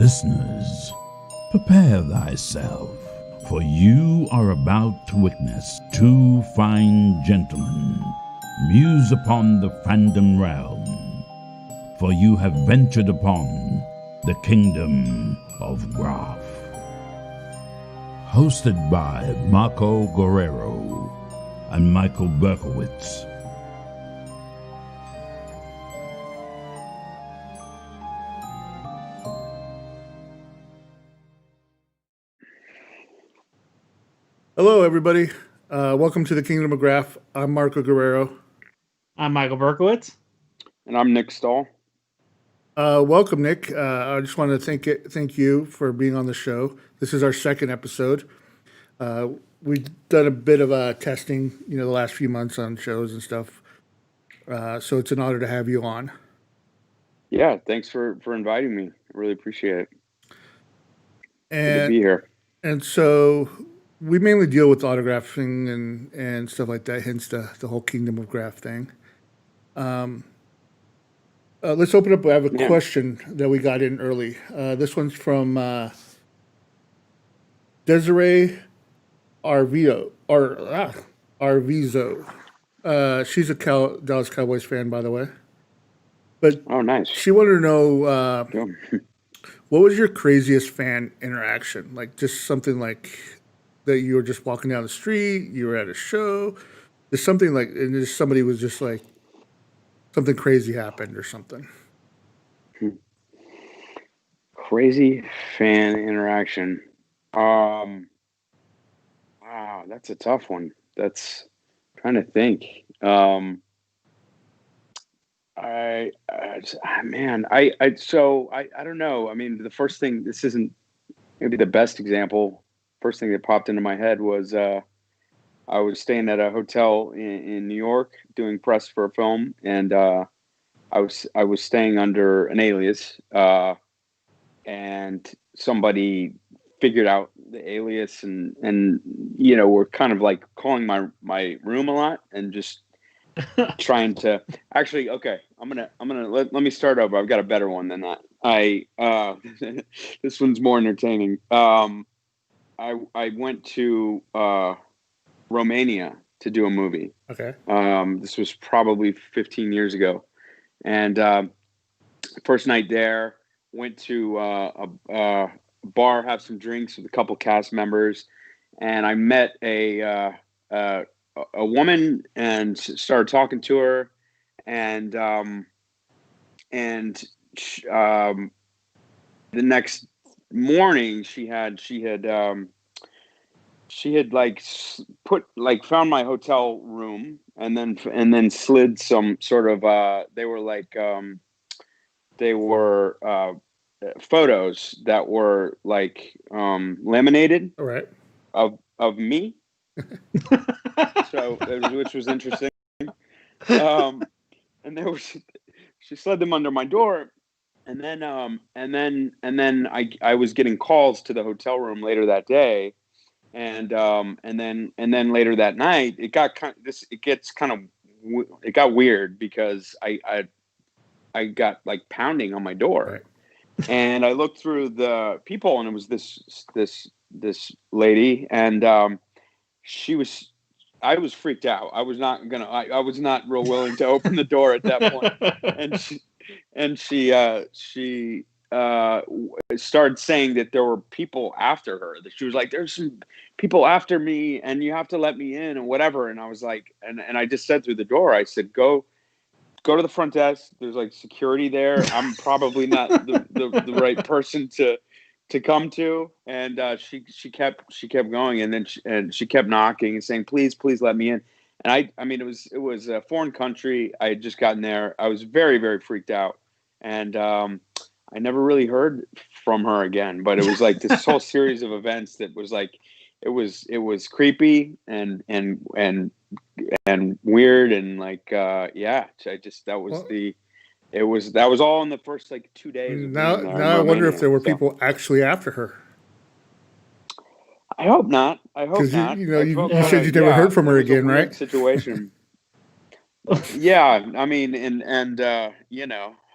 Listeners, prepare thyself, for you are about to witness two fine gentlemen muse upon the fandom realm, for you have ventured upon the kingdom of Graph. Hosted by Marco Guerrero and Michael Berkowitz. Hello, everybody. Welcome to the Kingdom of Graph. I'm Marco Guerrero. I'm Michael Berkowitz. And I'm Nick Stahl. Welcome, Nick. I just want to thank you for being on the show. This is our second episode. We've done a bit of testing, the last few months on shows and stuff. So it's an honor to have you on. Yeah, thanks for inviting me. I really appreciate it. And good to be here. And so we mainly deal with autographing and stuff like that, hence the whole Kingdom of Graph thing. Let's open up. I have a question that we got in early. This one's from Desiree Arvizo. She's a Dallas Cowboys fan, by the way. But oh, nice. She wanted to know what was your craziest fan interaction? Like just something like that you were just walking down the street, you were at a show, there's something like, and just somebody was just like, something crazy happened or something. Crazy fan interaction. Wow, that's a tough one. That's trying to think. I don't know. I mean, the first thing, this isn't maybe the best example. First thing that popped into my head was I was staying at a hotel in New York doing press for a film, and I was staying under an alias, and somebody figured out the alias and were kind of like calling my room a lot and just trying to actually. Okay, I'm gonna let me start over. I've got a better one than that. This one's more entertaining. I went to Romania to do a movie. Okay. This was probably 15 years ago. And first night there, went to a bar, have some drinks with a couple cast members. And I met a woman and started talking to her. And the next morning she had like found my hotel room and then slid some sort of they were photos that were like laminated. All right. of me. So which was interesting. And she slid them under my door. And then I was getting calls to the hotel room later that day, and then later that night it got weird because I got like pounding on my door, right. And I looked through the people and it was this lady, and I was freaked out. I was not real willing to open the door at that point, and she started saying that there were people after her, that she was like, there's some people after me and you have to let me in and whatever. And I was like, and I just said through the door, I said, go to the front desk. There's like security there. I'm probably not the right person to come to. And she kept going, and then she kept knocking and saying, please let me in. And I mean, it was a foreign country. I had just gotten there. I was very, very freaked out. And I never really heard from her again, but it was like this whole series of events that was like, it was creepy and weird. And like, that was all in the first like 2 days. Now I wonder if there were people actually after her. I hope not. Because you said you never heard from her again, right? Situation. Yeah, I mean, and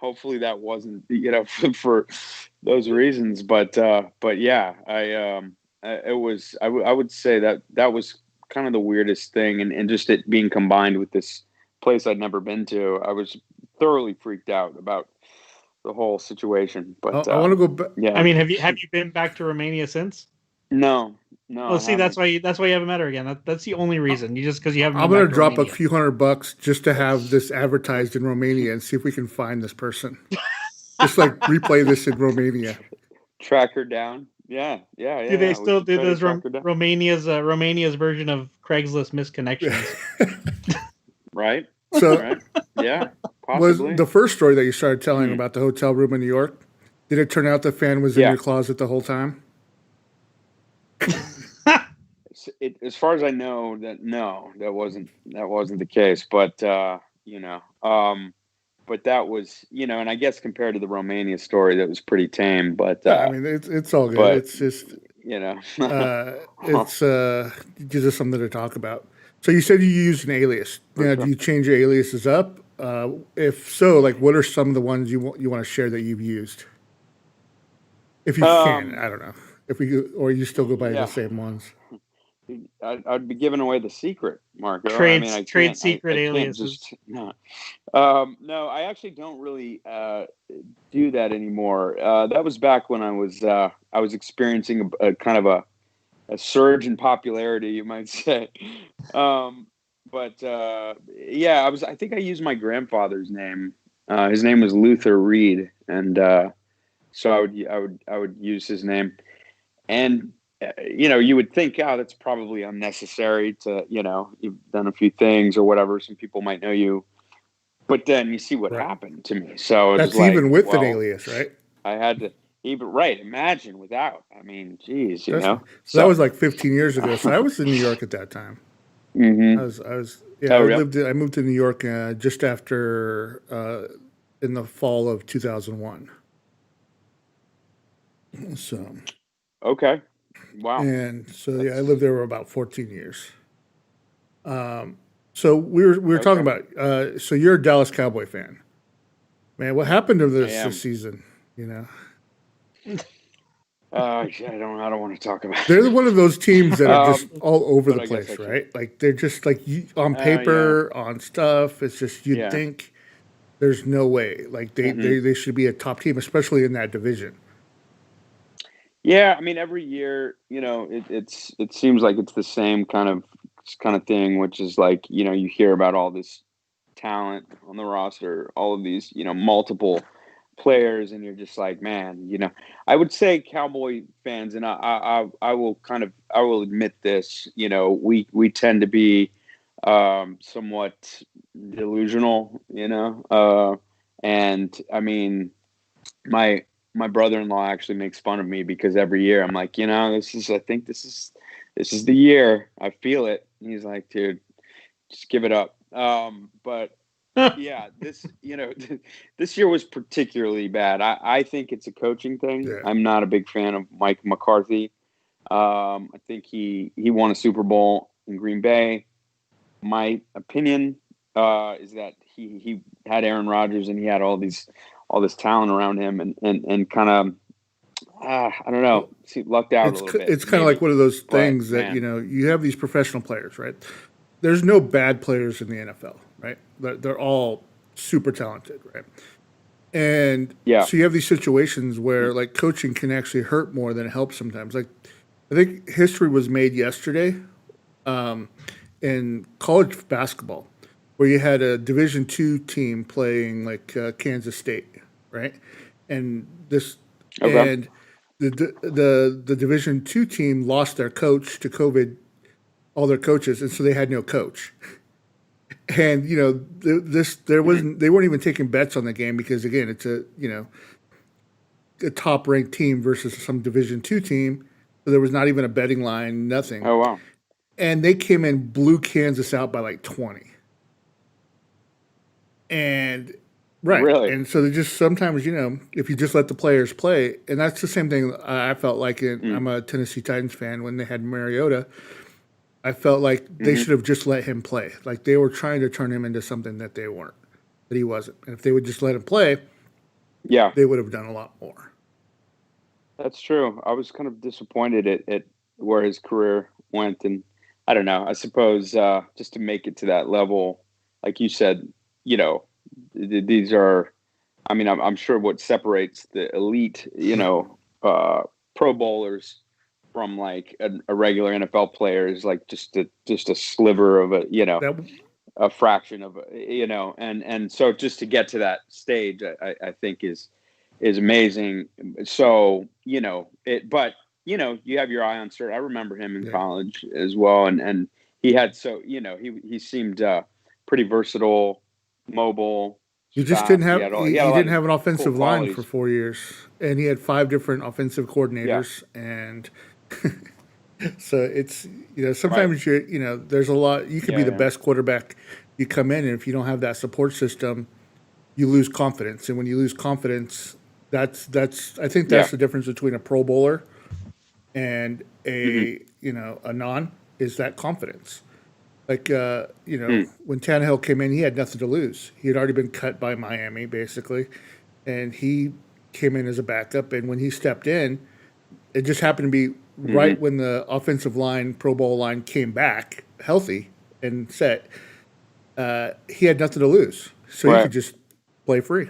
hopefully that wasn't, for those reasons. But yeah, I would say that was kind of the weirdest thing, and just it being combined with this place I'd never been to. I was thoroughly freaked out about the whole situation. But I want to go back. yeah, I mean, have you been back to Romania since? no, Oh, I see, that's haven't. why you haven't met her again. That's the only reason. Because you haven't. I'm been going back to to drop a Romania. few $100 just to have this advertised in Romania and see if we can find this person. Just like replay this in Romania. Track her down. Yeah. Do they We still should do try to those track her down. Romania's version of Craigslist misconnections? Right. So Right. Yeah. was Possibly. the first story that you started telling about the hotel room in New York, did it turn out the fan was in Yeah. your closet the whole time? As far as I know, that wasn't the case. But but that was, and I guess compared to the Romania story, that was pretty tame. But Yeah, I mean, it's all good. but It's just it's gives us something to talk about. So you said you used an alias. Now, sure. do you change your aliases up? If so, like, what are some of the ones you want to share that you've used? If you can, I don't know. If we or you still go by Yeah. the same ones. I'd be giving away the secret, Marco. Trade I secret can't aliases. just no. No, I actually don't really do that anymore. That was back when I was experiencing a kind of a surge in popularity, you might say. But yeah, I think I used my grandfather's name. His name was Luther Reed, and so I would use his name. And you would think, oh, that's probably unnecessary to, you've done a few things or whatever. Some people might know you, but then you see what happened to me. So it That's was like, even with an alias, right? I had to imagine without. I mean, geez, So that was like 15 years ago. So I was in New York at that time. Mm-hmm. I was Oh, I moved to New York just after in the fall of 2001. So okay. Wow. And so I lived there for about 14 years. So we were talking about. So you're a Dallas Cowboy fan, man. What happened to this season? I don't want to talk about it. They're one of those teams that are just all over the I guess place, right? Like they're just like on yeah. paper, on stuff. It's just you'd think there's no way. Like they should be a top team, especially in that division. Yeah, I mean, every year, it seems like it's the same kind of thing, which is like, you hear about all this talent on the roster, all of these, multiple players, and you're just like, man, I would say Cowboy fans, and I will admit this, we tend to be somewhat delusional, and I mean, my brother-in-law actually makes fun of me because every year I'm like, I think this is the year. I feel it. And he's like, dude, just give it up. But yeah, this year was particularly bad. I think it's a coaching thing. Yeah. I'm not a big fan of Mike McCarthy. I think he won a Super Bowl in Green Bay. My opinion is that he had Aaron Rodgers and he had all this talent around him and kind of I don't know, lucked out a little bit. It's kind of like one of those things that you have these professional players, right? There's no bad players in the NFL, right? They're all super talented, right? And so you have these situations where like coaching can actually hurt more than it helps sometimes. Like I think history was made yesterday in college basketball, where you had a Division II team playing like Kansas State, right? And and the Division II team lost their coach to COVID, all their coaches, and so they had no coach. And they weren't even taking bets on the game because again, it's a top ranked team versus some Division II team. So there was not even a betting line, nothing. Oh wow! And they came in, blew Kansas out by like 20. And really, and so they just sometimes, if you just let the players play, and that's the same thing I felt like. I'm a Tennessee Titans fan when they had Mariota. I felt like they should have just let him play. Like they were trying to turn him into something that they weren't, that he wasn't. And if they would just let him play, Yeah, they would have done a lot more. that's true. I was kind of disappointed at where his career went, and I don't know. I suppose just to make it to that level, like you said, you know, these are. I mean, I'm sure what separates the elite, Pro Bowlers from like a regular NFL player is like just a sliver of That a fraction of and so just to get to that stage, I think is amazing. So but you have your eye on Sturt. I remember him in college as well, and he had he seemed pretty versatile, mobile. he just Fast. didn't have He had he a lot didn't of have an cool offensive line for qualities. 4 years, and he had 5 different offensive coordinators, and so it's sometimes there's a lot. You could be the best quarterback. You come in, and if you don't have that support system, you lose confidence. And when you lose confidence, that's I think that's the difference between a Pro Bowler and a a non is that confidence. Like when Tannehill came in, he had nothing to lose. He had already been cut by Miami basically, and he came in as a backup. And when he stepped in, it just happened to be right when the offensive line, Pro Bowl line, came back healthy and set. He had nothing to lose, so he could just play free.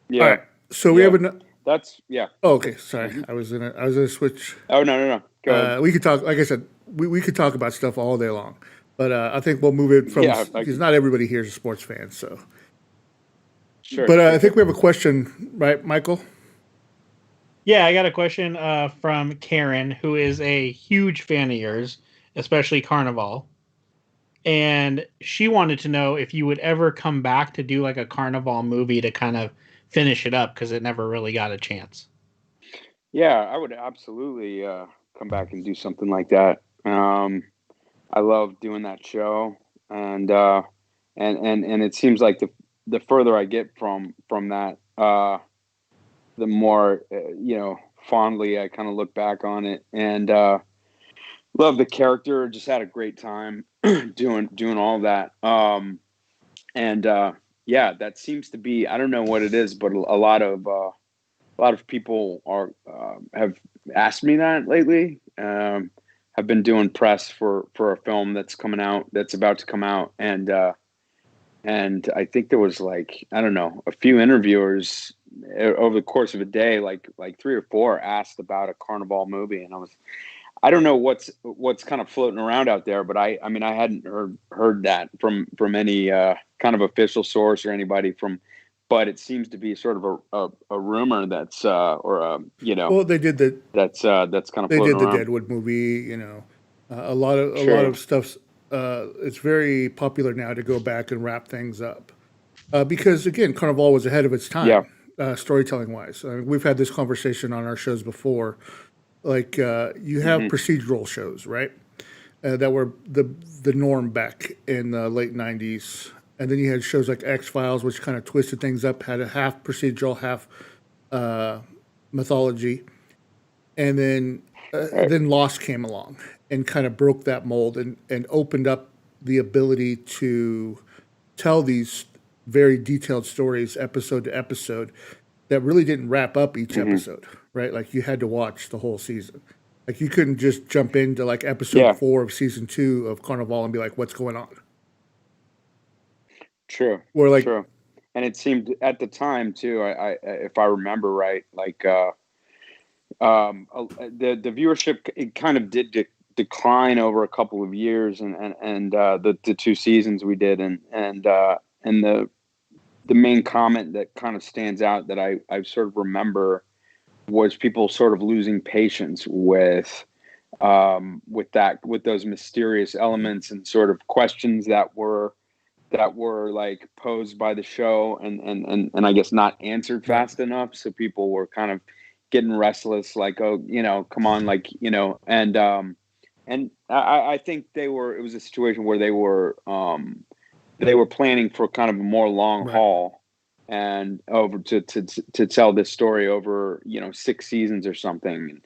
Yeah. All right, so we have an. That's Oh, okay, sorry. I was gonna switch. Oh no. Go ahead. We could talk. Like I said, we could talk about stuff all day long, but I think we'll move it from because not everybody here is a sports fan. So, sure. But I think we have a question, right, Michael? Yeah, I got a question from Karen, who is a huge fan of yours, especially Carnival. And she wanted to know if you would ever come back to do like a Carnival movie to kind of finish it up because it never really got a chance. Yeah, I would absolutely come back and do something like that. I love doing that show, and it seems like the further I get from that, the more fondly I kind of look back on it, and love the character. Just had a great time doing all that. That seems to be, I don't know what it is, but a lot of people have asked me that lately. I've been doing press for a film that's about to come out, and I think there was like, I don't know, a few interviewers over the course of a day, like 3 or 4 asked about a Carnival movie, and I don't know what's kind of floating around out there, but I mean I hadn't heard that from any kind of official source or anybody but it seems to be sort of a rumor that's Well, they did that's kind of they did the around. Deadwood movie. A lot of stuff's. It's very popular now to go back and wrap things up because again, Carnival was ahead of its time, storytelling wise. We've had this conversation on our shows before. Like you have procedural shows, right? That were the norm back in the late '90s, and then you had shows like X-Files, which kind of twisted things up, had a half procedural, half mythology, and then Lost came along and kind of broke that mold and opened up the ability to tell these very detailed stories episode to episode that really didn't wrap up each episode, right? Like you had to watch the whole season. Like you couldn't just jump into like episode 4 of season 2 of Carnival and be like, "What's going on?" True. Or like, true. And it seemed at the time too. I if I remember right, like the viewership, it kind of did decline over a couple of years, and the 2 seasons we did, and the main comment that kind of stands out that I sort of remember was people sort of losing patience with those mysterious elements and sort of questions that were like posed by the show and I guess not answered fast enough. So people were kind of getting restless, like, oh, come on, like, and I think it was a situation where they were planning for kind of a more long haul and over to tell this story over 6 seasons or something,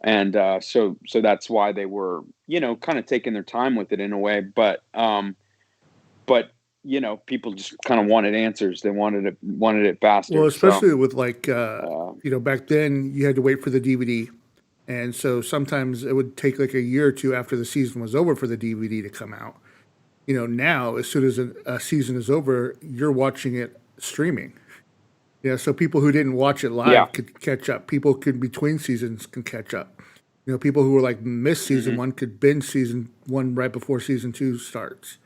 and so that's why they were kind of taking their time with it in a way, but people just kind of wanted answers. They wanted it faster. Well, So, especially with like, back then you had to wait for the DVD. And so sometimes it would take like a year or two after the season was over for the DVD to come out. Now, as soon as a season is over, you're watching it streaming. Yeah, so people who didn't watch it yeah. live could catch up. People could between seasons can catch up. People who were like missed season one could binge season one right before season two starts.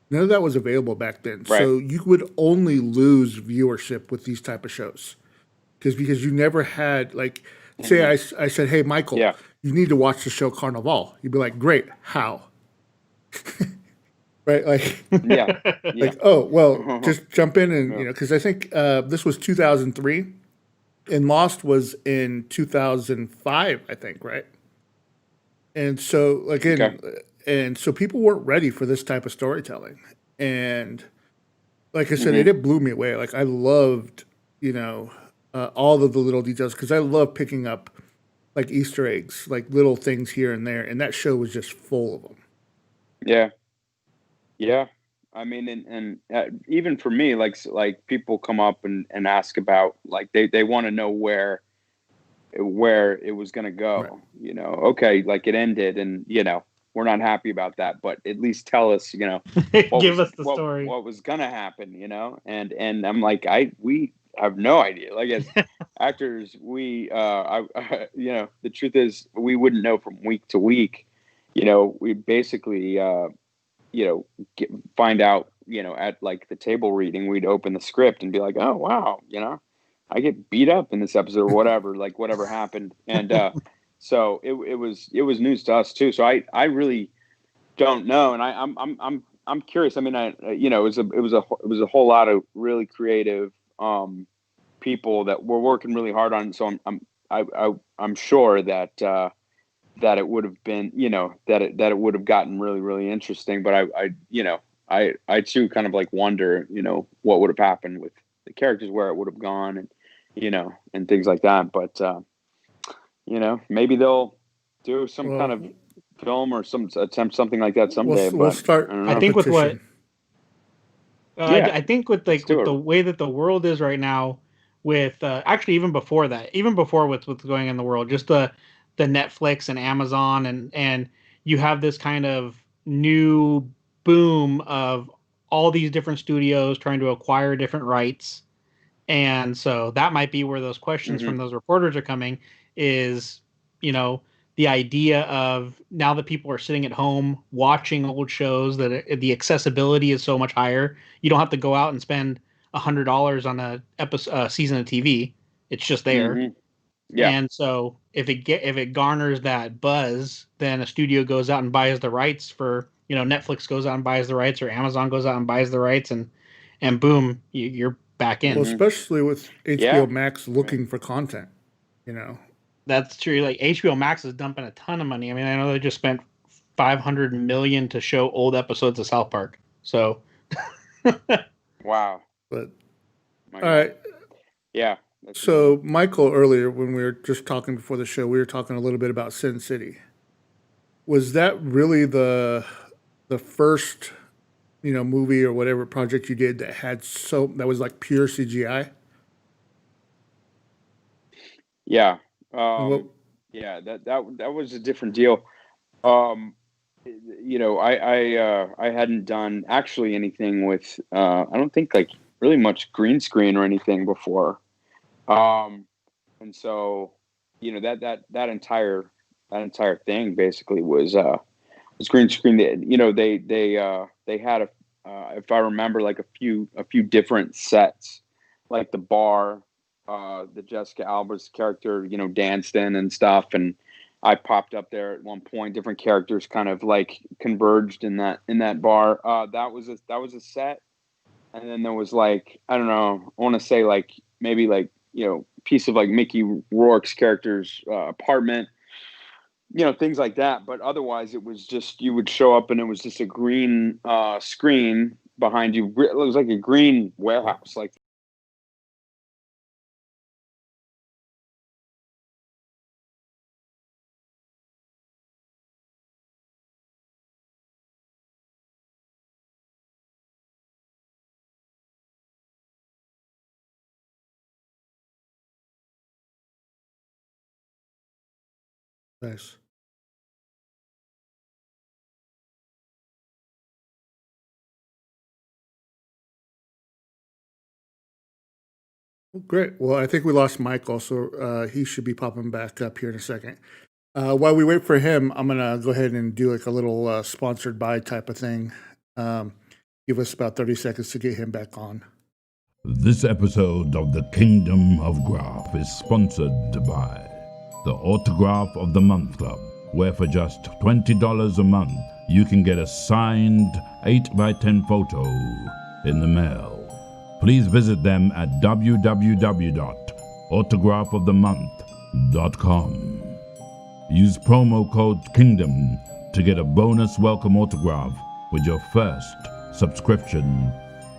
None of that was available back then. Right. So you would only lose viewership with these type of shows. Because you never had like, say I said, hey Michael, Yeah. you need to watch the show Carnival. You'd be like, great, how? Right? Like, Yeah. Yeah. like, oh well, just jump in and because I think this was 2003, and Lost was in 2005, I think, right? And so again, Okay. and so people weren't ready for this type of storytelling, and like I said, it blew me away. Like I loved, all of the little details because I love picking up like Easter eggs, like little things here and there, and that show was just full of them. Yeah. Yeah. I mean, and even for me, like people come up and ask about, like, they want to know where it was going to go, Right. okay, like it ended and, we're not happy about that, but at least tell us, Give us the story. what was going to happen, and I'm like, we have no idea. Like as actors, we, the truth is we wouldn't know from week to week, we basically, find out, at like the table reading, we'd open the script and be like, oh, wow, I get beat up in this episode or whatever, like whatever happened. And so it was news to us too. So I really don't know. And I'm curious. I mean, it was a whole lot of really creative people that were working really hard on it. So I'm sure that that it would have been, that it would have gotten really, really interesting. But I too kind of like wonder, what would have happened with the characters, where it would have gone, and and things like that. But maybe they'll do some kind of film or attempt something like that someday. We'll But start I don't I know. think with what Yeah, I think with let's like do with it. the way that the world is right now, with actually even before that, even before what's going on in the world, just the Netflix and Amazon and you have this kind of new boom of all these different studios trying to acquire different rights. And so that might be where those questions Hmm. from those reporters are coming is, you know, the idea of now that people are sitting at home watching old shows that the accessibility is so much higher. You don't have to go out and spend $100 on a episode season of TV. It's just there. Hmm. Yeah. And so if it garners that buzz, then a studio goes out and buys the rights for, Netflix goes out and buys the rights, or Amazon goes out and buys the rights, and boom, you're back in. Well, Hmm. especially with HBO Yeah. Max looking for content, you know. That's true. Like HBO Max is dumping a ton of money. I mean, I know they just spent 500 million to show old episodes of South Park. So Wow. But My all God. right. Yeah. That's So Michael, earlier when we were just talking before the show, we were talking a little bit about Sin City. Was that really the first, movie or whatever project you did that was like pure CGI? Yeah. And what Yeah. That was a different deal. Um, I hadn't done actually anything with I don't think like really much green screen or anything before. Um, and so that entire thing basically was green screen. They had if I remember, like a few different sets, like the bar, the Jessica Alba's character, danced in and stuff, and I popped up there at one point. Different characters kind of like converged in that bar. That was a set, and then there was like, I don't know, I want to say like maybe like piece of like Mickey Rourke's character's apartment, things like that. But otherwise, it was just, you would show up and it was just a green screen behind you. It was like a green warehouse, like Nice. Well, great. Well, I think we lost Michael, so he should be popping back up here in a second. While we wait for him, I'm gonna go ahead and do like a little sponsored by type of thing. Give us about 30 seconds to get him back on. This episode of the Kingdom of Graph is sponsored by the Autograph of the Month Club, where for just $20 a month, you can get a signed 8x10 photo in the mail. Please visit them at www.autographofthemonth.com. Use promo code KINGDOM to get a bonus welcome autograph with your first subscription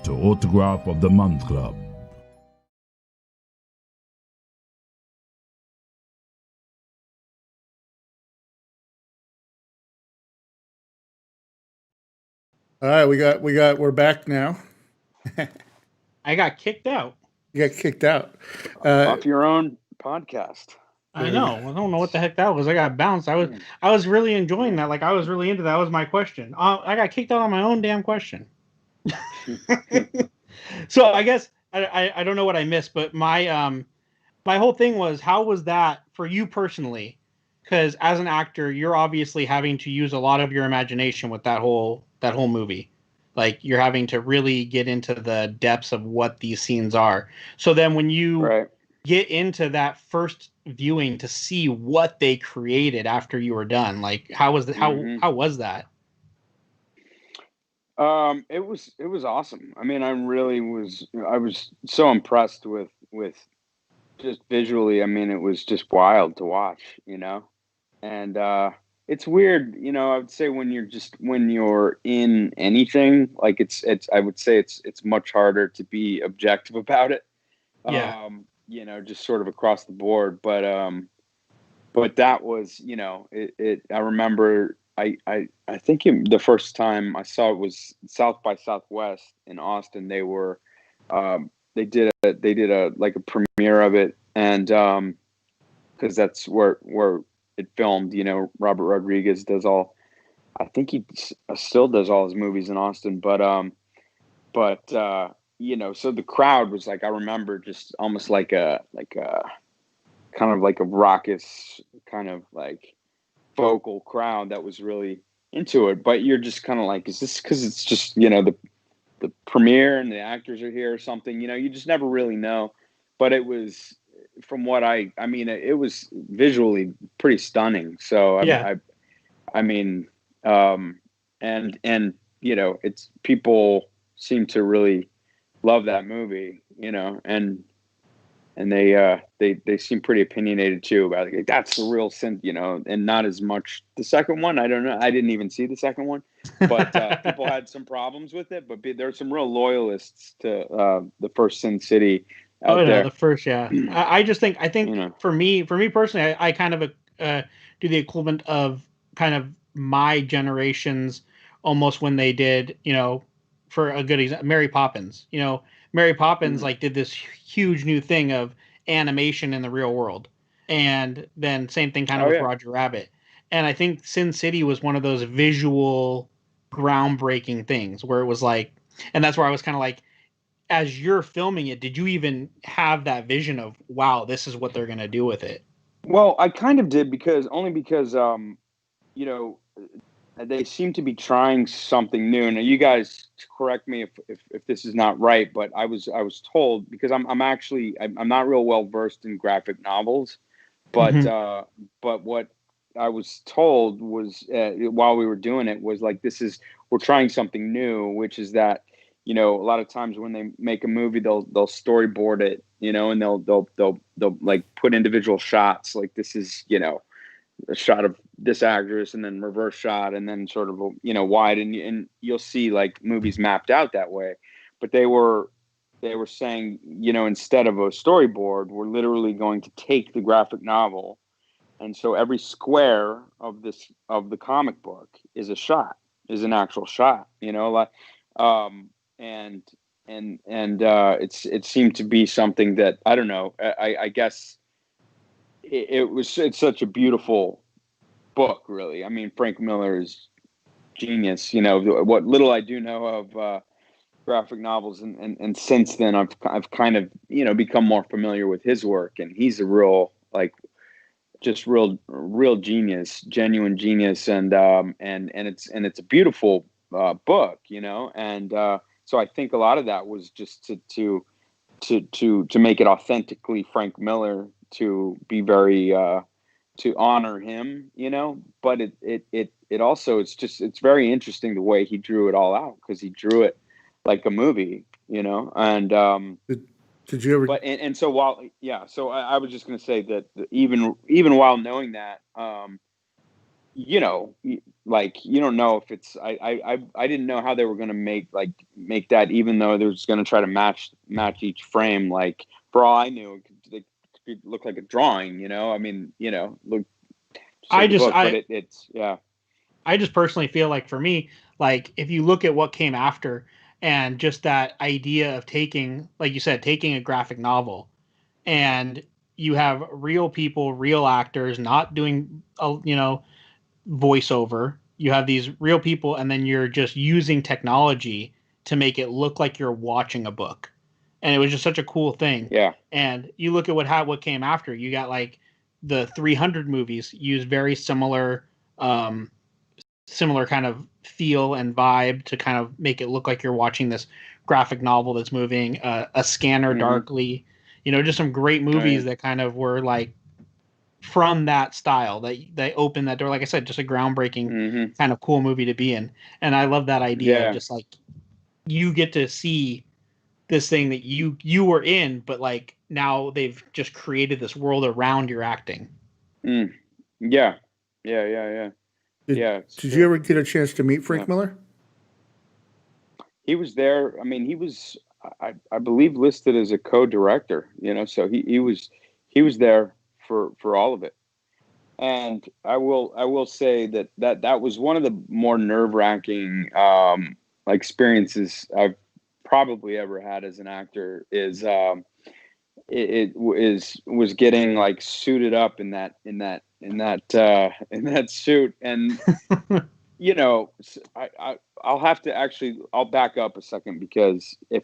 to Autograph of the Month Club. All right, we're back now. I got kicked out. You got kicked out. Off your own podcast. I know. I don't know what the heck that was. I got bounced. I was really enjoying that. Like I was really into that. That was my question. I got kicked out on my own damn question. So I guess I don't know what I missed, but my whole thing was, how was that for you personally? Because as an actor, you're obviously having to use a lot of your imagination with that whole movie. Like you're having to really get into the depths of what these scenes are. So then when you get into that first viewing to see what they created after you were done, like how was how was that? It was awesome. I mean, I was so impressed with just visually. I mean, it was just wild to watch, and it's weird, I would say when you're in anything, like I would say it's much harder to be objective about it. Yeah. Just sort of across the board. But that was, I remember I think the first time I saw it was South by Southwest in Austin. They were, they did a like a premiere of it. And, cause that's where it filmed, Robert Rodriguez does all, I think he still does all his movies in Austin, but so the crowd was like, I remember just almost like a kind of like a raucous kind of like vocal crowd that was really into it. But you're just kind of like, is this because it's just, the premiere and the actors are here or something, you just never really know. But it was, from what I mean, it was visually pretty stunning. So Yeah. And it's, people seem to really love that movie, and they seem pretty opinionated too about it. Like, that's the real sin, and not as much the second one. I don't know. I didn't even see the second one, but people had some problems with it. But there are some real loyalists to the first Sin City out there. The first, yeah. I think for me personally, I kind of do the equivalent of kind of my generation's almost when they did, for a good example, Mary Poppins. Mary Poppins like did this huge new thing of animation in the real world, and then same thing kind of with Roger Rabbit. And I think Sin City was one of those visual groundbreaking things where it was like, and that's where I was kind of like, as you're filming it, did you even have that vision of, wow, this is what they're going to do with it? Well, I kind of did because they seem to be trying something new. Now, you guys correct me if this is not right, but I was told, because I'm not real well versed in graphic novels, but but what I was told was while we were doing it was like, we're trying something new, which is that, a lot of times when they make a movie, they'll storyboard it, and they'll like put individual shots, like this is, a shot of this actress and then reverse shot and then sort of, wide, and you'll see like movies mapped out that way. But they were saying, instead of a storyboard, we're literally going to take the graphic novel. And so every square of the comic book is an actual shot, and it seemed to be something that, I don't know, I guess it's such a beautiful book, really. I mean, Frank Miller is genius. You know, what little I do know of graphic novels, and since then I've kind of, you know, become more familiar with his work, and he's a real, like, just real genius, genuine genius, and it's a beautiful book, you know, and so I think a lot of that was just to make it authentically Frank Miller, to be very to honor him, you know, but it also, it's very interesting the way he drew it all out, because he drew it like a movie, you know, and Did you ever? but and so so I was just going to say that even while knowing that, you know, like, you don't know if it's, I didn't know how they were going to make that, even though they were just going to try to match each frame. Like, for all I knew, it could look like a drawing, you know. I mean, you know, look. It's yeah. I just personally feel like, for me, like, if you look at what came after, and just that idea of taking, like you said, taking a graphic novel, and you have real people, real actors, not doing, you know, voiceover. You have these real people, and then you're just using technology to make it look like you're watching a book. And it was just such a cool thing. Yeah. And you look at what came after. You got, like, the 300 movies use very similar kind of feel and vibe to kind of make it look like you're watching this graphic novel that's moving. A Scanner Darkly, you know, just some great movies that kind of were, like, from that style, that they opened that door. Like I said, just a groundbreaking kind of cool movie to be in. And I love that idea of just, like, you get to see this thing that you were in, but, like, now they've just created this world around your acting. Yeah. Did you ever get a chance to meet Frank Miller? He was there. I mean, he was, I believe, listed as a co-director, you know, so he was there for all of it. And I will say that was one of the more nerve-wracking experiences I've probably ever had as an actor, is was getting, like, suited up in that suit. And you know, I'll back up a second, because if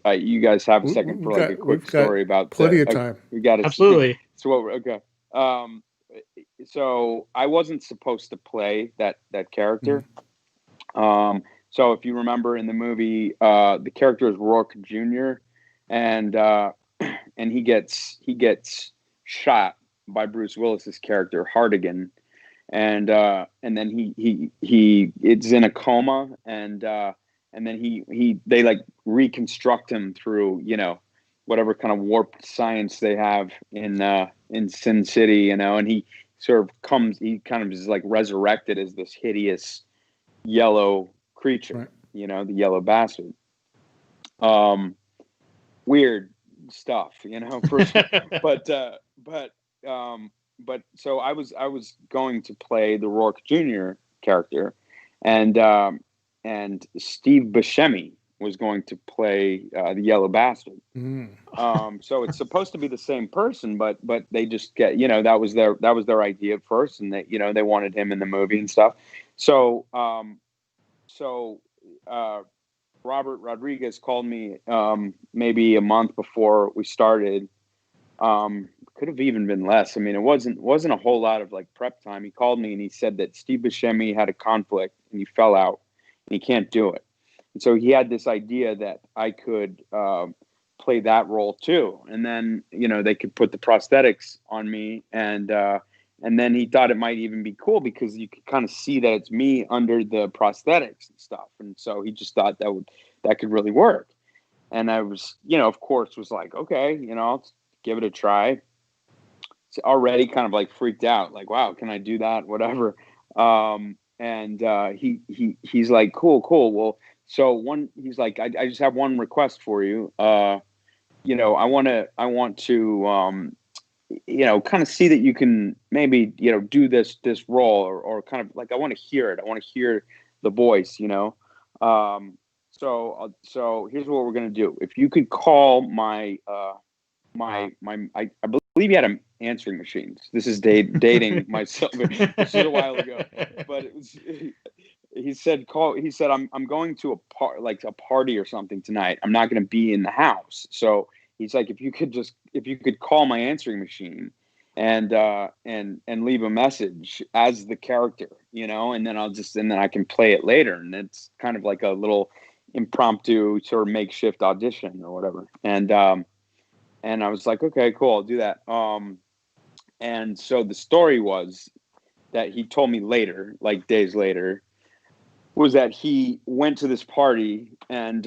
you guys have a second for, like, a quick story about plenty of time. We got it. Absolutely. So what we're okay. So I wasn't supposed to play that character. So if you remember in the movie, the character is Rourke Jr., and he gets shot by Bruce Willis's character Hartigan, and then he it's in a coma, and then they, like, reconstruct him through, you know, whatever kind of warped science they have in Sin City, you know, and he kind of is, like, resurrected as this hideous yellow creature, right. You know, the yellow bastard. Weird stuff, you know. But so I was going to play the Rourke Jr. character, and Steve Buscemi was going to play the yellow bastard. So it's supposed to be the same person, but they just get, you know, that was their idea at first, and they, you know, they wanted him in the movie and stuff. So Robert Rodriguez called me maybe a month before we started. Could have even been less. I mean, it wasn't a whole lot of, like, prep time. He called me and he said that Steve Buscemi had a conflict and he fell out and he can't do it. And so he had this idea that I could play that role too. And then, you know, they could put the prosthetics on me, and then he thought it might even be cool because you could kind of see that it's me under the prosthetics and stuff. And so he just thought that could really work. And I was, you know, of course, was like, okay, you know, I'll give it a try. It's already kind of, like, freaked out, like, wow, can I do that? Whatever. And he's like, cool. Well, so he's like, I just have one request for you. You know, I want to, you know, kind of see that you can maybe, you know, do this role, or kind of, like, I want to hear it. I want to hear the voice, you know? So here's what we're going to do. If you could call my, I believe believe he had answering machines. This is dating myself. This is a while ago, but it was. He said, I'm going to a party or something tonight. I'm not going to be in the house. So he's like, if you could call my answering machine and leave a message as the character, and then I can play it later. And it's kind of like a little impromptu sort of makeshift audition or whatever. And I was like, okay, cool, I'll do that. And so the story was that he told me later, like days later, was that he went to this party and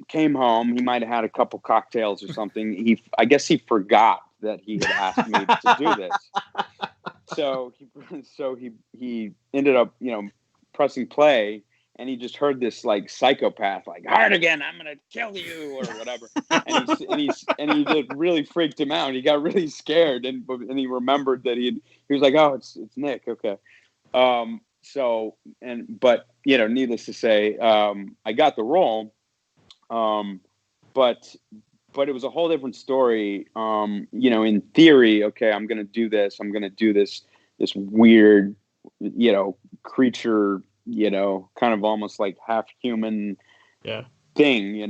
came home. He might have had a couple cocktails or something. I guess he forgot that he had asked me to do this. So he ended up, pressing play, and he just heard this like psychopath, like, "Hard again, I'm gonna kill you," or whatever. and he really freaked him out. He got really scared, and he remembered that he was like, "Oh, it's Nick, okay." But needless to say, I got the role, but it was a whole different story. In theory, okay, I'm going to do this. I'm going to do this weird, creature, kind of almost like half human thing,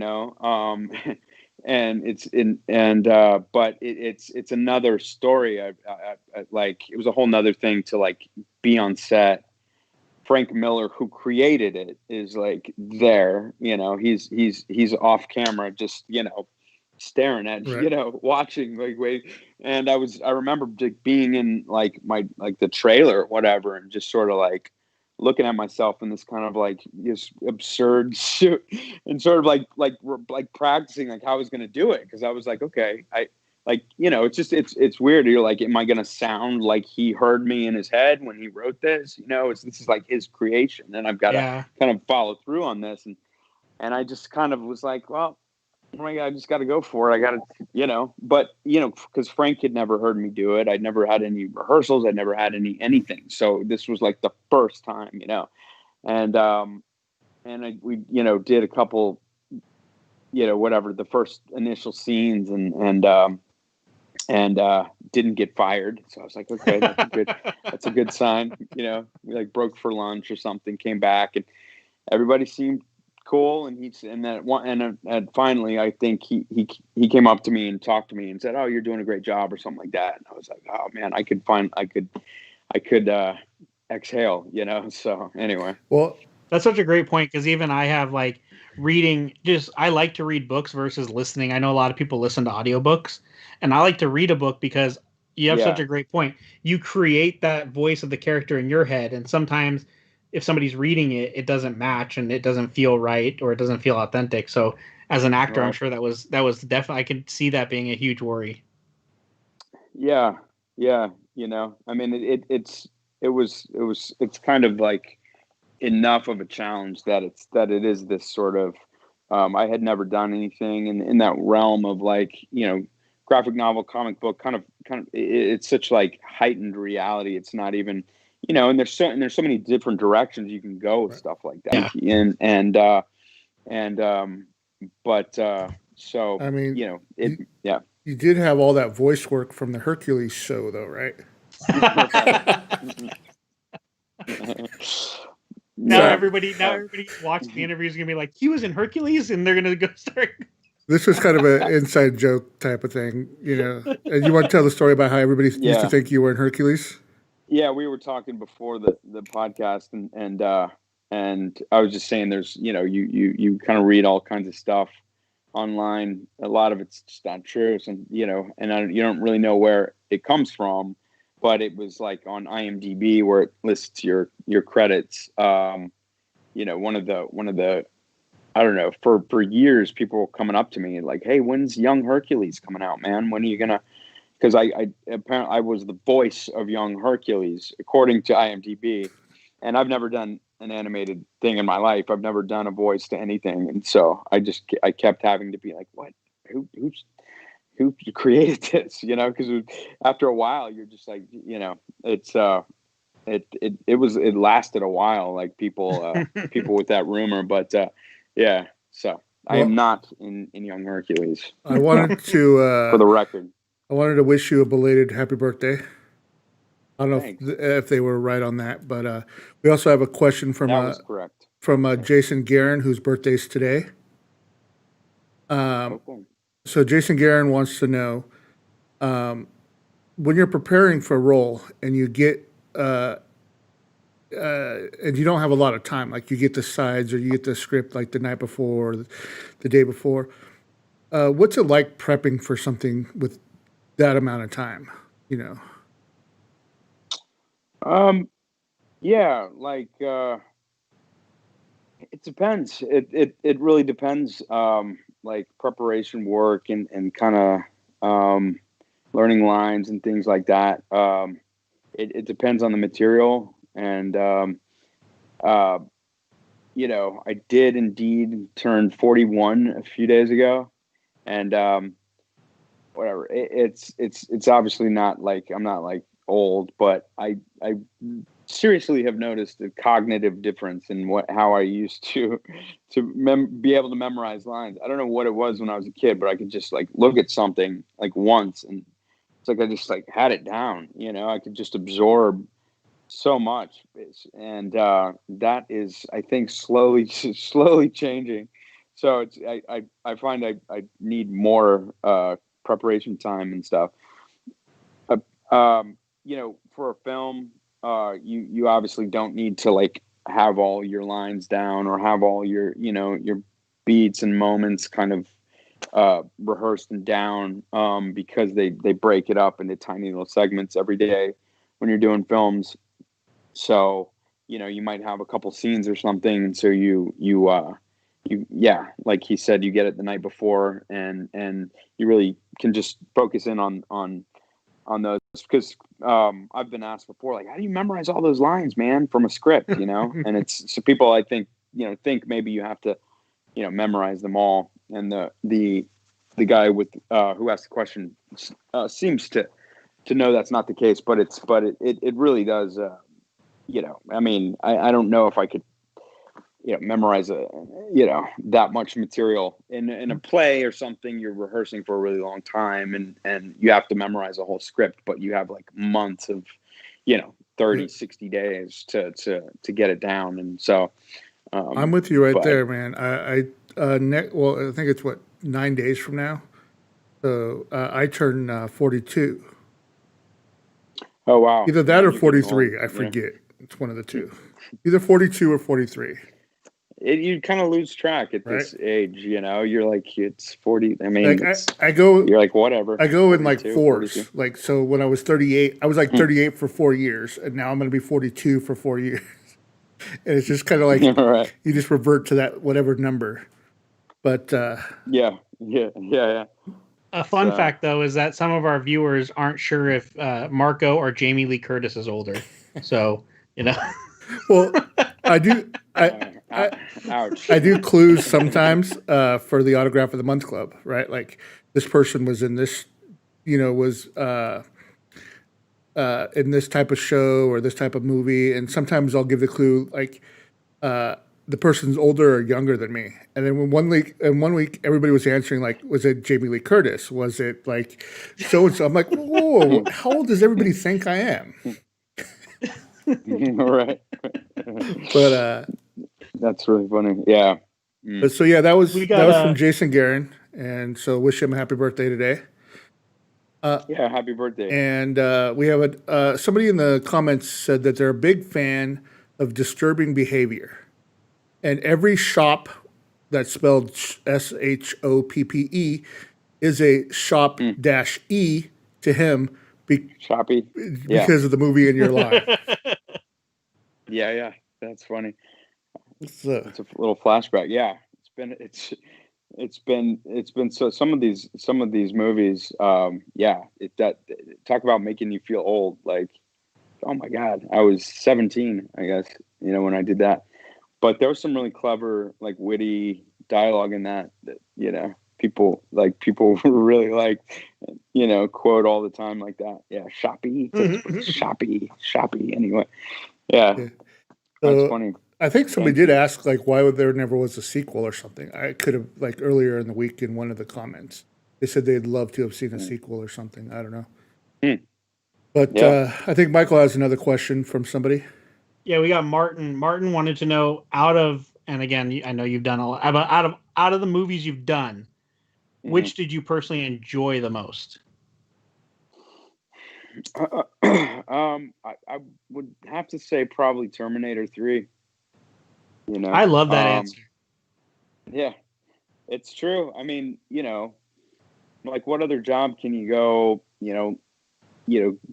and it's another story. I like, it was a whole nother thing to like be on set. Frank Miller, who created it, is like there, he's off camera, just, staring at, right. Watching, like, wait. And I remember being in like the trailer or whatever, and just sort of like looking at myself in this kind of like this absurd suit, and sort of like practicing like how I was going to do it. Cause I was like, okay, it's weird. You're like, am I going to sound like he heard me in his head when he wrote this? This is like his creation, and I've got to kind of follow through on this. And I just kind of was like, well, I just got to go for it. I got to, but because Frank had never heard me do it. I'd never had any rehearsals. I'd never had anything. So this was like the first time, and we, did a couple, whatever, the first initial scenes, and didn't get fired. So I was like, okay, that's a good sign. We like broke for lunch or something, came back, and everybody seemed cool. And finally, I think he came up to me and talked to me and said, "Oh, you're doing a great job," or something like that. And I was like, "Oh man, I could exhale," So anyway, well, that's such a great point, because even I have like reading, I like to read books versus listening. I know a lot of people listen to audiobooks, and I like to read a book because you have such a great point. You create that voice of the character in your head, and sometimes if somebody's reading it, it doesn't match and it doesn't feel right, or it doesn't feel authentic. So as an actor, I'm sure that was definitely, I could see that being a huge worry. Yeah. I mean, it's kind of like enough of a challenge that it is this sort of, I had never done anything in that realm of like, graphic novel, comic book, kind of, it's such like heightened reality. It's not even, and there's so many different directions you can go with stuff like that. Yeah. So I mean, you did have all that voice work from the Hercules show, though, right? Now everybody watching the interview is gonna be like, he was in Hercules, and they're gonna go start. This was kind of an inside joke type of thing, And you want to tell the story about how everybody used to think you were in Hercules? Yeah, we were talking before the podcast, and I was just saying, there's you kind of read all kinds of stuff online. A lot of it's just not true, and you don't really know where it comes from. But it was like on IMDb, where it lists your credits. One of the I don't know, for years people were coming up to me like, "Hey, when's Young Hercules coming out, man? When are you gonna?" Because I apparently I was the voice of Young Hercules according to IMDb, and I've never done an animated thing in my life. I've never done a voice to anything, and so I kept having to be like, "What? Who created this?" Because after a while you're just like, it's it lasted a while, like people with that rumor, but so I am not in Young Hercules. I wanted to for the record. I wanted to wish you a belated happy birthday. I don't know Thanks. if they were right on that, but we also have a question from That was correct. Jason Guerin, whose birthday's today. Okay. So Jason Guerin wants to know, when you're preparing for a role and you get and you don't have a lot of time, like you get the sides or you get the script like the night before or the day before, what's it like prepping for something with that amount of time? You know. Yeah, like it depends. It really depends. Like preparation work and kind of learning lines and things like that. It depends on the material and you know, I did indeed turn 41 a few days ago, and whatever. It's obviously not like I'm not like old, but I seriously have noticed a cognitive difference in how I used to be able to memorize lines. I don't know what it was when I was a kid, but I could just like look at something like once, and it's like I just like had it down. You know, I could just absorb so much, and that is, I think, slowly changing. So it's I find I need more preparation time and stuff. You know, for a film, you obviously don't need to like have all your lines down or have all your, you know, your beats and moments kind of rehearsed and down, because they break it up into tiny little segments every day when you're doing films. So, you know, you might have a couple scenes or something, and so you yeah, like he said, you get it the night before, and you really can just focus in on those, because I've been asked before, like, how do you memorize all those lines, man, from a script, you know? And it's, so people, I think, you know, think maybe you have to, you know, memorize them all. And the guy with who asked the question seems to know that's not the case, but it really does. You know, I mean, I don't know if I could, you know, memorize you know, that much material in a play or something. You're rehearsing for a really long time, and you have to memorize a whole script, but you have like months of, you know, 30, 60 days to get it down. And so I'm with you right there, man. Well, I think it's 9 days from now. So I turn 42. Oh wow! Either that or 43. I forget. Yeah. It's one of the two. Either 42 or 43. You kind of lose track at this age, you know. You're like, it's 40. I mean, like I go. You're like, whatever. I go in like fours. 42. Like, so when I was 38, I was like 38 for 4 years, and now I'm going to be 42 for 4 years. And it's just kind of like right. You just revert to that whatever number. But yeah. A fun fact, though, is that some of our viewers aren't sure if Marco or Jamie Lee Curtis is older. So, you know. Well, I do. Ouch. I do clues sometimes for the Autograph of the Month Club, right? Like, this person was in this, you know, was in this type of show or this type of movie, and sometimes I'll give the clue like the person's older or younger than me. And then when one week everybody was answering like, was it Jamie Lee Curtis? Was it like so and so? I'm like, whoa, how old does everybody think I am? Right. But that's really funny. Yeah. But so yeah, that was from Jason Guerin, and so wish him a happy birthday today. Yeah, happy birthday. And we have somebody in the comments said that they're a big fan of disturbing behavior. And every shop that's spelled SHOPPE is a shop -E to him Shoppy. Because of the movie In Your Life. Yeah. That's funny. It's a little flashback. Yeah. It's been so some of these movies, that talk about making you feel old. Like, oh my God, I was 17, I guess, you know, when I did that. But there was some really clever, like, witty dialogue in that, you know, people really like, you know, quote all the time like that. Yeah, shoppy, shoppy. Anyway, yeah, that's funny. I think somebody did ask, like, why there never was a sequel or something. I could have, like, earlier in the week in one of the comments. they said they'd love to have seen a Mm. sequel or something. I don't know. Hmm. But Yeah. I think Michael has another question from somebody. Yeah, we got Martin. Martin wanted to know out of, and again, I know you've done a lot, but out of the movies you've done, Mhm. which did you personally enjoy the most? I would have to say probably Terminator 3. You I know, love that answer. yeah, it's true. I mean, like what other job can you go,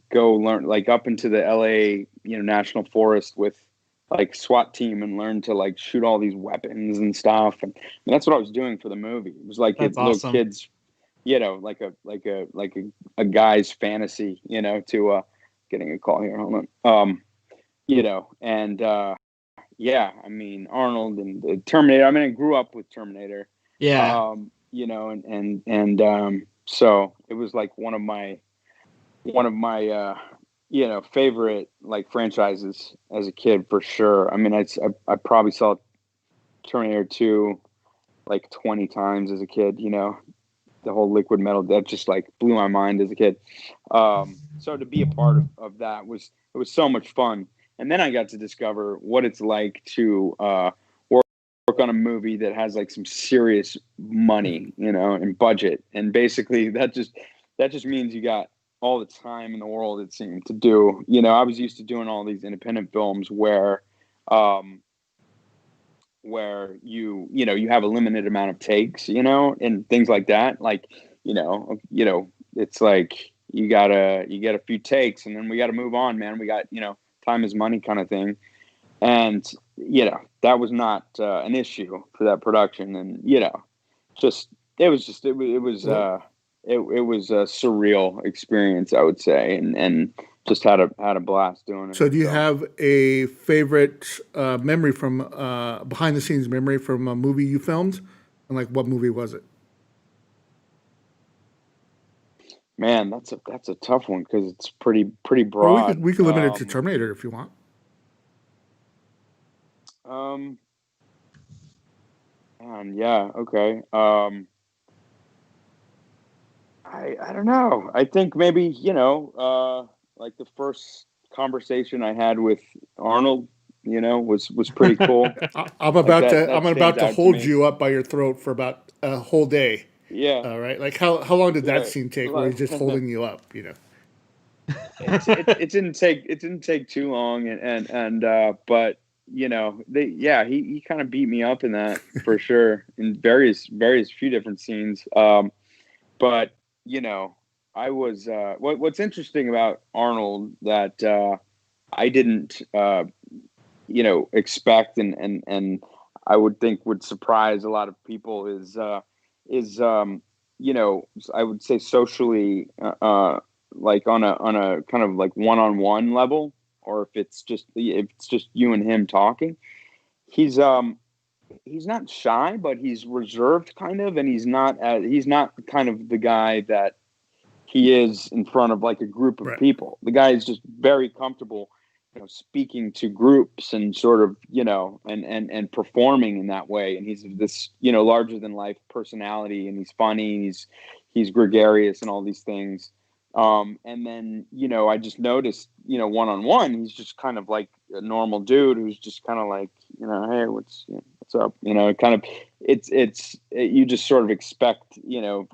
go learn like up into the LA, National Forest with like SWAT team and learn to like shoot all these weapons and stuff. And that's what I was doing for the movie. It was like That's little awesome. kids, like a guy's fantasy, to getting a call here. Hold on. And yeah, I mean Arnold and the Terminator. I mean, I grew up with Terminator. Yeah, So it was like one of my favorite like franchises as a kid for sure. I mean, I probably saw Terminator 2 like 20 times as a kid. The whole liquid metal that just like blew my mind as a kid. So to be a part of that was so much fun. And then I got to discover what it's like to work on a movie that has like some serious money, and budget. And basically that just means you got all the time in the world, it seemed, to do. I was used to doing all these independent films where you have a limited amount of takes, and things like that. Like, it's like you get a few takes and then we got to move on, man. We got, time is money kind of thing. And, that was not an issue for that production. And, it was a surreal experience, I would say. And just had a blast doing it. So, do you have a favorite memory from behind the scenes memory from a movie you filmed, and like what movie was it? Man, that's a tough one because it's pretty Or broad. we could limit it to Terminator if you want. Yeah, okay. I don't know. I think maybe like the first conversation I had with Arnold, was pretty cool. I'm Like about that to that stands out to hold me. you up by your throat for about a whole day. Yeah, All right, like how long did that yeah. scene take? Where he's just holding you up, It didn't take too long, but he kind of beat me up in that for sure in various few different scenes. But I was what's interesting about Arnold that I didn't expect and I would think would surprise a lot of people is I would say socially like on a kind of like one-on-one level, or if it's just you and him talking, he's not shy, but he's reserved kind of, and he's not kind of the guy that he is in front of like a group of right? people. The guy is just very comfortable, speaking to groups and sort of, and performing in that way. And he's this, larger than life personality, and he's funny, he's gregarious and all these things. And then, I just noticed, one-on-one, he's just kind of like a normal dude who's just kind of like, hey, what's up? Kind of, you just sort of expect,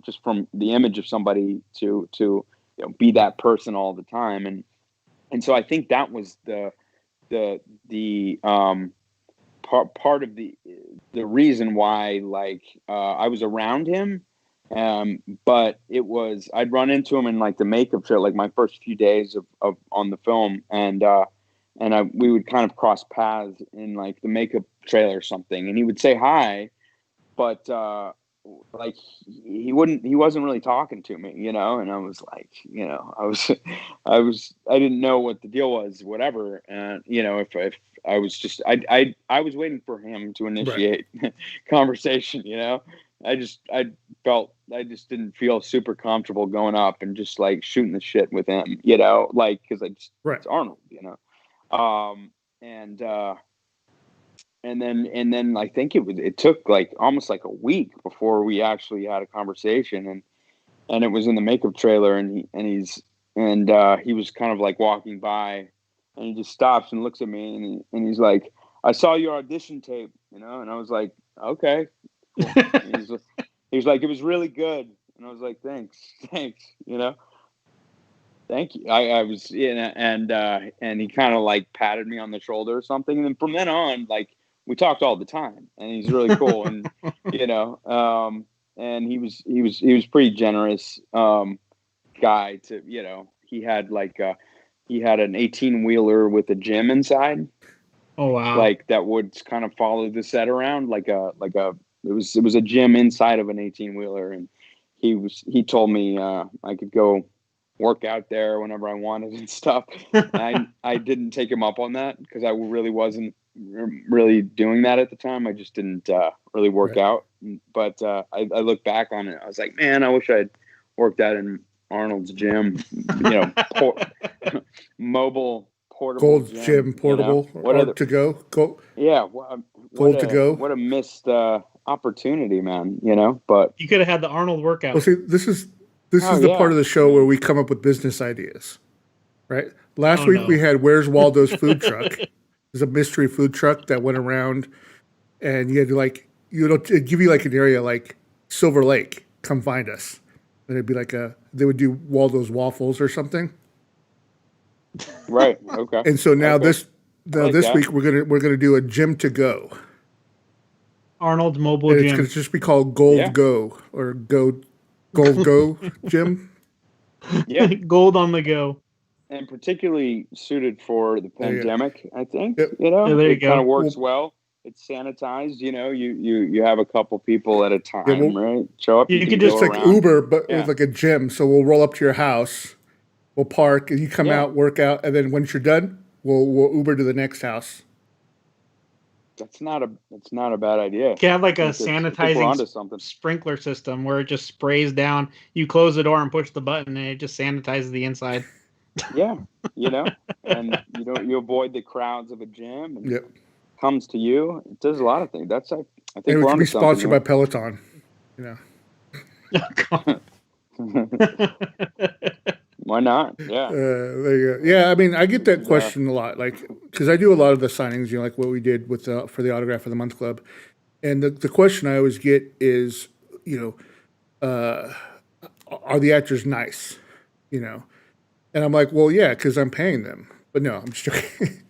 just from the image of somebody to, be that person all the time. And so I think that was the part of the reason why, like, I was around him. But I'd run into him in like the makeup trailer, like my first few days of on the film, and we would kind of cross paths in like the makeup trailer or something, and he would say hi, but like he wasn't really talking to me, and I was like, I didn't know what the deal was, whatever. And if I was just I was waiting for him to Right. initiate conversation. I just didn't feel super comfortable going up and just like shooting the shit with him, like, because Right. it's Arnold, and then I think it took like almost like a week before we actually had a conversation. and it was in the makeup trailer, and he was kind of like walking by, and he just stops and looks at me, and he's like, "I saw your audition tape," and I was like, "Okay, cool." He was like, "It was really good," and I was like, "Thanks, thank you." I was, and he kind of like patted me on the shoulder or something, and then from then on, like, we talked all the time, and he's really cool, and and he was pretty generous guy to, he had an 18-wheeler with a gym inside. Oh wow! Like that would kind of follow the set around, it was a gym inside of an 18-wheeler, and he told me I could go work out there whenever I wanted and stuff. And I didn't take him up on that because I really wasn't really doing that at the time. I just didn't really work out. But I look back on it, I was like, man, I wish I'd worked out in Arnold's gym, mobile portable Gold gym portable, to go. Yeah, Gold to go. What a missed opportunity, man. But you could have had the Arnold workout. Well, see, this is the part of the show where we come up with business ideas, right? Last week we had Where's Waldo's food truck. There's a mystery food truck that went around, and you had to it'd give you like an area like Silver Lake, come find us, and it'd be like they would do Waldo's waffles or something. Right. Okay. And so now this week we're gonna do a gym to go. Arnold mobile and gym. It's gonna just be called Gold Go or Gold Go Gym. Yeah, Gold on the go. And particularly suited for the pandemic, I think. Yep. There you go. Kind of works well. It's sanitized. You have a couple people at a time, right? Show up. You can just like Uber, but with like a gym. So we'll roll up to your house. We'll park, and you come out, work out, and then once you're done, we'll Uber to the next house. That's not a bad idea. You can have like a sanitizing sprinkler system where it just sprays down. You close the door and push the button, and it just sanitizes the inside. Yeah, and you avoid the crowds of a gym. And comes to you. It does a lot of things. I think it can be sponsored by Peloton. Why not? Yeah. There you go. Yeah, I mean, I get that question a lot, because I do a lot of the signings, like what we did with for the Autograph of the Month Club, and the question I always get is, are the actors nice? And I'm like, well, yeah, because I'm paying them. But no, I'm just joking.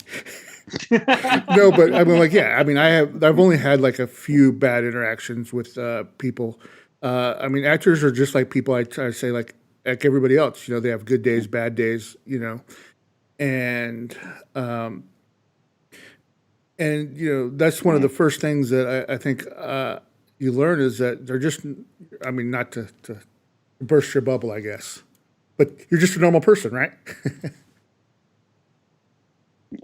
No, but I mean, I've only had like a few bad interactions with people. I mean, actors are just like people. I try to say like everybody else, they have good days, bad days, and that's one of the first things that I think you learn is that they're just, I mean, not to burst your bubble, I guess, but you're just a normal person, right?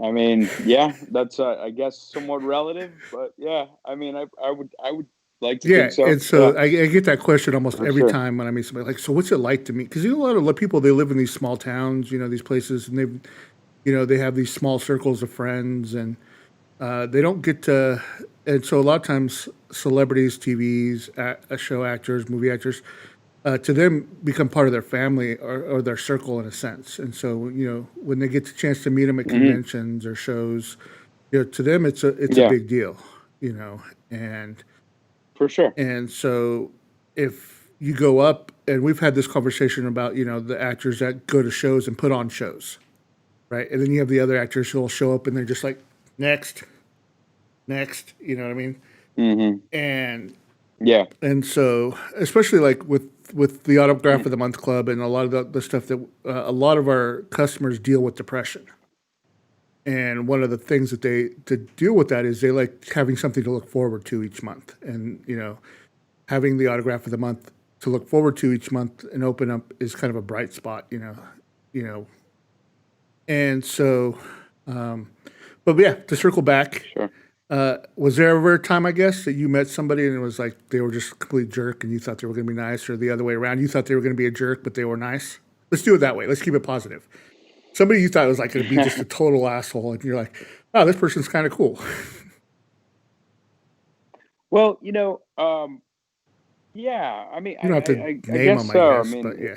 I mean, yeah, that's I guess somewhat relative, but yeah, I mean, I would like to think so. And so I get that question almost every time when I meet somebody, like, so what's it like to meet? Because a lot of people, they live in these small towns, these places, and they have these small circles of friends, and they don't get to, and so a lot of times celebrities, TVs, show actors, movie actors, to them become part of their family or their circle in a sense. And so, when they get the chance to meet them at conventions or shows, to them it's a big deal, and for sure. And so if you go up, and we've had this conversation about, the actors that go to shows and put on shows, right? And then you have the other actors who will show up and they're just like, next, you know what I mean? Mm-hmm. And so, especially like with the Autograph of the Month Club and a lot of the stuff that a lot of our customers deal with depression. And one of the things that to deal with that is they like having something to look forward to each month. And, having the Autograph of the Month to look forward to each month and open up is kind of a bright spot, And so, but yeah, to circle back, sure. Was there ever a time, I guess, that you met somebody and it was like they were just a complete jerk and you thought they were going to be nice, or the other way around? You thought they were going to be a jerk, but they were nice? Let's do it that way. Let's keep it positive. Somebody you thought was like going to be just a total asshole, and you're like, oh, this person's kind of cool. Well, Yeah, I mean, You don't have to I name guess them, I so. I guess, mean, but yeah.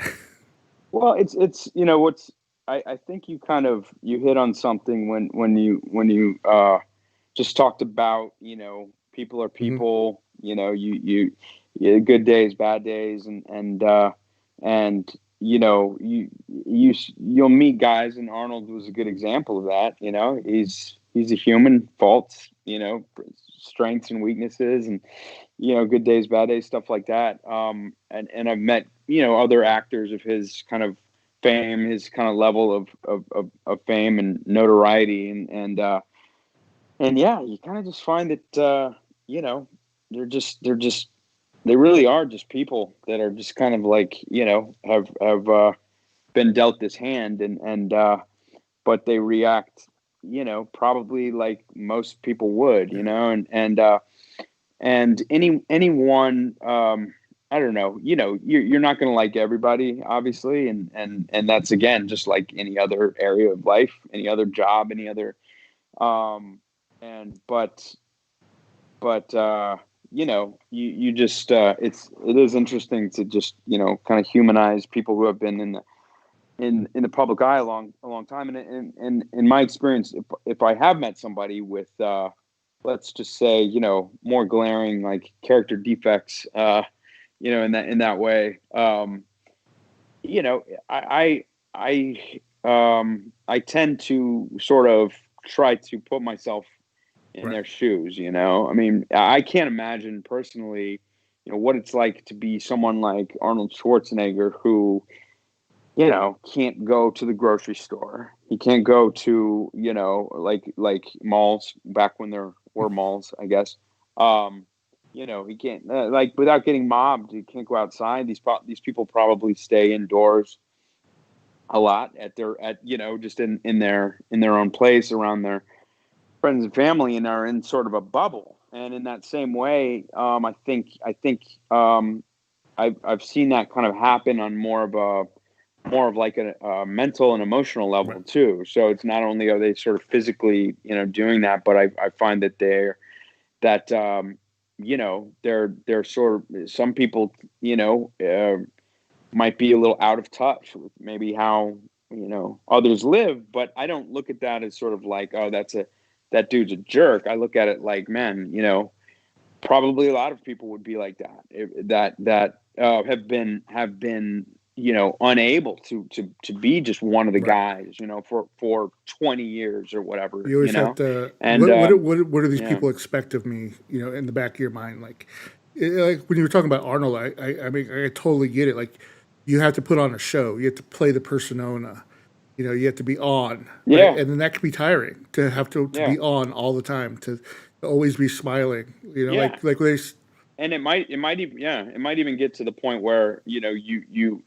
well, it's what's I think you kind of you hit on something when you just talked about people are Hmm. people. You good days, bad days, and you'll meet guys, and Arnold was a good example of that. He's a human, faults, strengths and weaknesses, and good days, bad days, stuff like that. And I've met other actors of his kind of fame, his kind of level of fame and notoriety, and yeah, you kind of just find that they're just they really are just people that are just kind of like have been dealt this hand, and but they react probably like most people would, and anyone I don't know, you're not going to like everybody, obviously, and that's again just like any other area of life, any other job, any other and but you just it is interesting to just kind of humanize people who have been in the public eye a long time, and in my experience, if I have met somebody with let's just say more glaring like character defects in that way, you know I tend to sort of try to put myself in Right. their shoes. I mean, I can't imagine personally what it's like to be someone like Arnold Schwarzenegger, who can't go to the grocery store. He can't go to like malls back when there were malls, I guess. He can't like without getting mobbed. He can't go outside. These people probably stay indoors a lot just in their own place around their friends and family, and are in sort of a bubble. And in that same way, I think I've seen that kind of happen on more of like a mental and emotional level Right. too. So it's not only are they sort of physically, doing that, but I find that that they're sort of, some people, might be a little out of touch with maybe how, others live. But I don't look at that as sort of like, oh, that dude's a jerk. I look at it like, man, probably a lot of people would be like that, that have been unable to be just one of the Right. guys for 20 years or whatever, You always have to. and What do these yeah, people expect of me? In the back of your mind, like when you were talking about Arnold, I mean, I totally get it. Like, you have to put on a show. You have to play the persona. You have to be on, right? yeah, And then that can be tiring to have to yeah, be on all the time, to always be smiling. yeah. Like when they. And it might even get to the point where you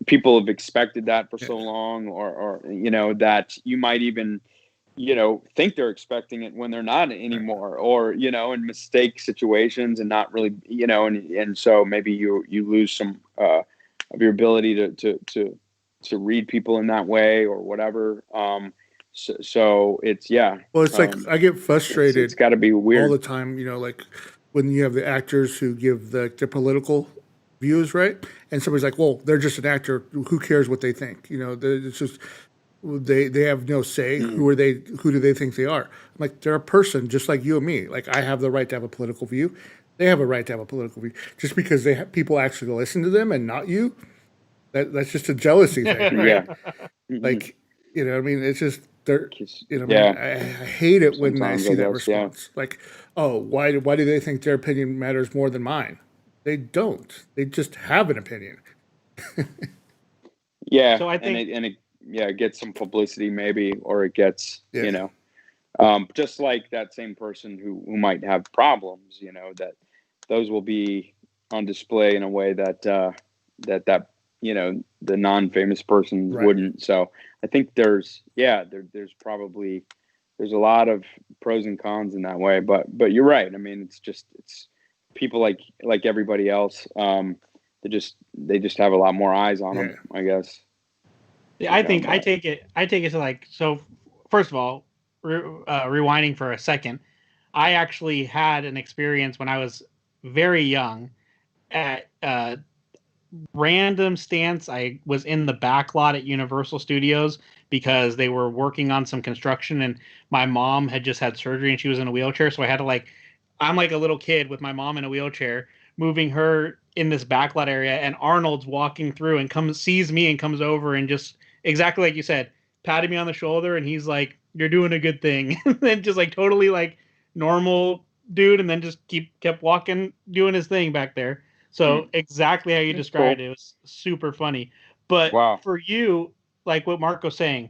people have expected that for Yeah, so long, or that you might even think they're expecting it when they're not right. anymore, or in mistake situations, and not really, and so maybe you lose some of your ability to read people in that way or whatever. So it's, yeah, Well, it's like I get it's frustrated got to be all the weird. time, like when you have the actors who give the political views, right? And somebody's like, "Well, they're just an actor. Who cares what they think?" It's just they have no say. Mm, Who are they? Who do they think they are? I'm like, they're a person just like you and me. Like, I have the right to have a political view. They have a right to have a political view. Just because they have people actually listen to them and not you, that's just a jealousy thing, Right. right? yeah. Hmm. Like, I mean, it's just they're, man, Yeah. I hate it when I Sometimes, see I that guess. Yeah. response. Like, oh, why do they think their opinion matters more than mine? They don't. They just have an opinion. Yeah. So I And think it gets some publicity maybe, or it gets, Yeah. just like that same person who might have problems, that those will be on display in a way that the non-famous persons Right. wouldn't. So I think there's probably, there's a lot of pros and cons in that way, but you're right. I mean, it's people like everybody else. They just have a lot more eyes on them, Yeah. I guess. yeah, I think But I take it to like, so. First of all, rewinding for a second, I actually had an experience when I was very young, at random stance. I was in the back lot at Universal Studios because they were working on some construction, and my mom had just had surgery and she was in a wheelchair. So I had to I'm like a little kid with my mom in a wheelchair, moving her in this backlot area, and Arnold's walking through and sees me and comes over and just exactly like you said, patted me on the shoulder, and he's like, "You're doing a good thing." And then just like totally like normal dude, and then just kept walking, doing his thing back there. So exactly how you described it. It was super funny. But for you, like what Marco's saying,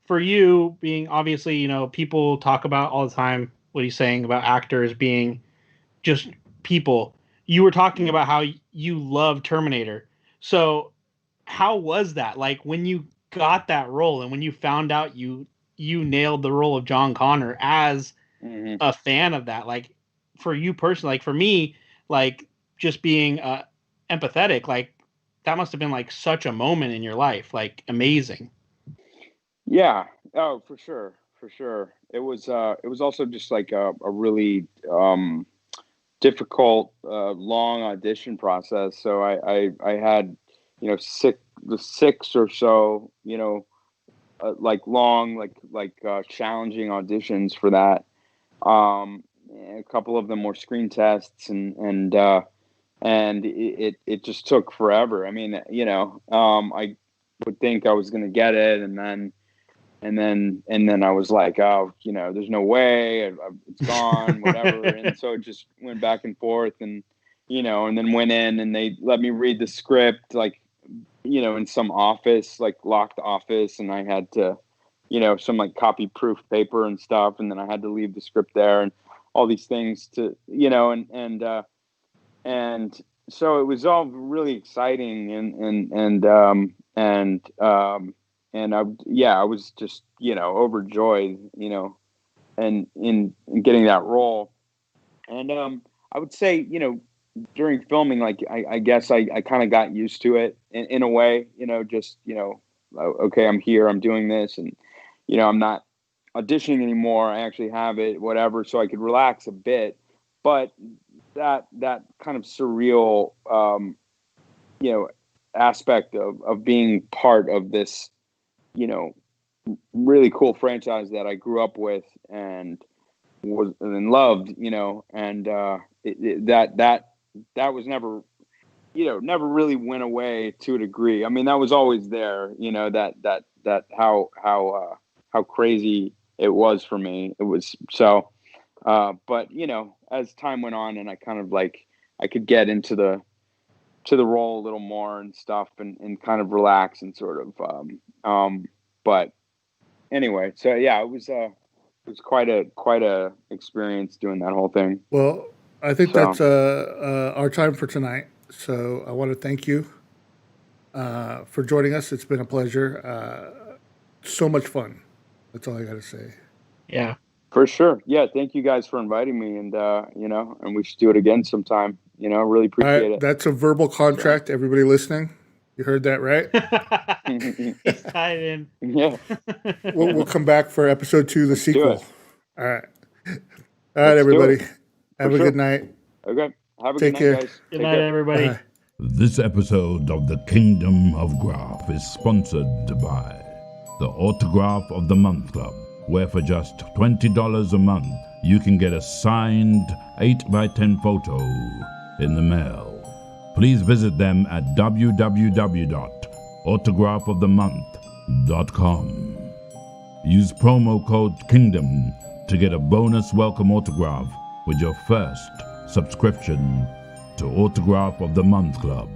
for you being obviously, people talk about all the time what he's saying about actors being just people. You were talking about how you love Terminator. So how was that? Like when you got that role and when you found out you nailed the role of John Connor as a fan of that, like for you personally, like for me, like just being empathetic, like that must have been like such a moment in your life, like amazing. Yeah. Oh, for sure. It was also just like a really difficult, long audition process. So I had, six or so, like long, like challenging auditions for that. A couple of them were screen tests, and it just took forever. I mean, I would think I was going to get it, and then I was like, oh, there's no way, it's gone, whatever. And so it just went back and forth, and then went in, and they let me read the script, like, in some office, like locked office, and I had to, some like copy proof paper and stuff, and then I had to leave the script there, and all these things to, and so it was all really exciting, and I was just, overjoyed, and in getting that role. And I would say, during filming, like I guess I kind of got used to it in a way, just, okay, I'm here, I'm doing this, and I'm not auditioning anymore. I actually have it, whatever, so I could relax a bit. But that kind of surreal, aspect of being part of this, really cool franchise that I grew up with and loved, and that was never, never really went away to a degree. I mean, that was always there, that how crazy it was for me. It was so, but as time went on, and I kind of like, I could get into the role a little more and stuff, and kind of relax and sort of, but anyway, so yeah, it was quite a experience doing that whole thing. Well, I think that's our time for tonight. So I want to thank you for joining us. It's been a pleasure. So much fun. That's all I got to say. Yeah, for sure. Yeah, thank you guys for inviting me, and and we should do it again sometime. Really appreciate it. That's a verbal contract. So. Everybody listening, you heard that, right? He's tied in. Yeah. We'll come back for episode 2, the sequel. All right, everybody. Have a good night. Okay. Have a Take good care. night, guys. Good night, everybody. Bye. This episode of the Kingdom of Graph is sponsored by the Autograph of the Month Club, where for just $20 a month, you can get a signed 8x10 photo in the mail. Please visit them at www.autographofthemonth.com. Use promo code KINGDOM to get a bonus welcome autograph with your first subscription to Autograph of the Month Club.